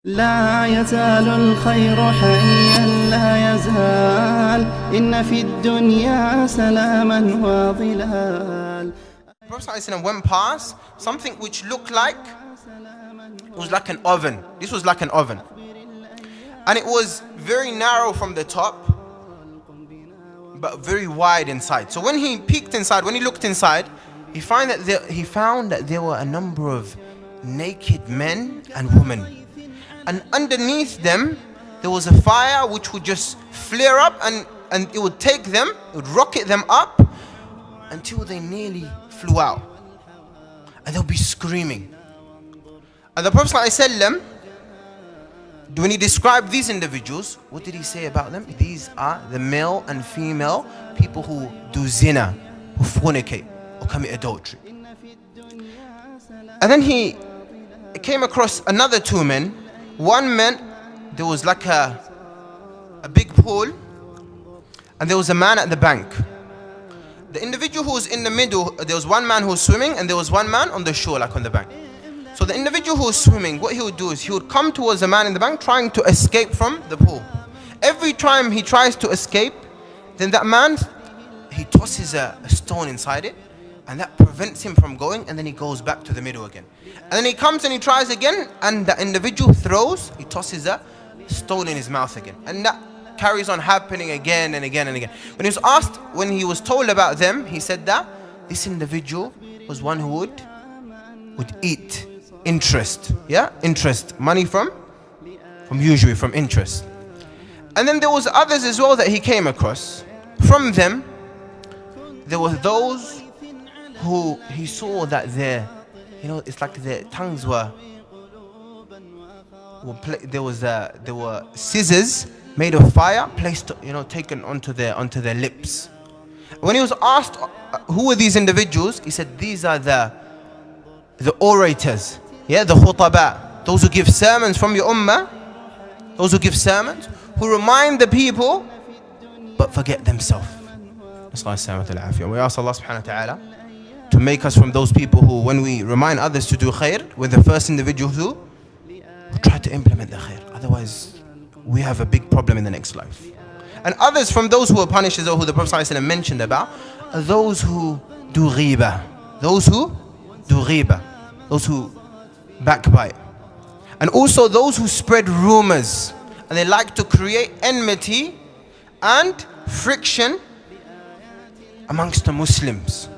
لا يزال الخير حيا لا يزال إن في الدنيا سلاما وظلال. Prophet ﷺ went past something which looked like it was like an oven. This was like an oven, and it was very narrow from the top but very wide inside. So when he peeked inside, when he looked inside, he found that there were a number of naked men and women, and underneath them there was a fire which would just flare up, and it would take them, it would rocket them up until they nearly flew out, and they'll be screaming. And the Prophet ﷺ, when he described these individuals, what did he say about them? These are the male and female people who do zina, who fornicate or commit adultery. And then he came across another two men. One man, there was like a big pool, and there was a man at the bank. The individual who was in the middle, there was one man who was swimming, and there was one man on the shore, like on the bank. So the individual who was swimming, what he would do is he would come towards the man in the bank trying to escape from the pool. Every time he tries to escape, then that man, he tosses a stone inside it, and that prevents him from going, and then he goes back to the middle again. And then he comes and he tries again, and the individual he tosses a stone in his mouth again. And that carries on happening again and again and again. When he was asked, when he was told about them, he said that this individual was one who would eat interest, money from usury, from interest. And then there was others as well that he came across. From them, there were those who he saw that it's like their tongues there were scissors made of fire placed, taken onto their lips. When he was asked who were these individuals, he said these are the orators, the khutaba, those who give sermons from your ummah, those who give sermons, who remind the people but forget themselves. We ask Allah subhanahu wa ta'ala to make us from those people who, when we remind others to do khair, we're the first individuals who try to implement the khair. Otherwise, we have a big problem in the next life. And others from those who are punished, as well, who the Prophet ﷺ mentioned about, are those who do ghiba, those who backbite, and also those who spread rumors, and they like to create enmity and friction amongst the Muslims.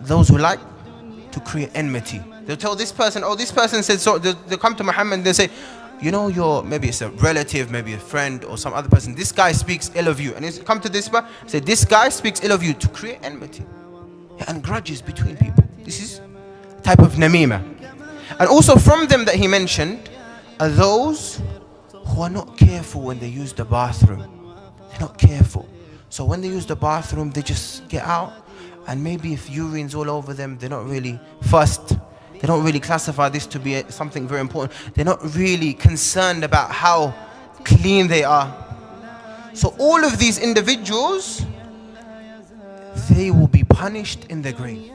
Those who like to create enmity. They'll tell this person, this person said so. They'll come to Muhammad and they'll say, maybe it's a relative, maybe a friend or some other person. This guy speaks ill of you. And he's come to this person, say, this guy speaks ill of you, to create enmity and grudges between people. This is a type of namima. And also from them that he mentioned are those who are not careful when they use the bathroom. They're not careful. So when they use the bathroom, they just get out, and maybe if urine's all over them, they're not really fussed. They don't really classify this to be something very important. They're not really concerned about how clean they are. So all of these individuals, they will be punished in the grave.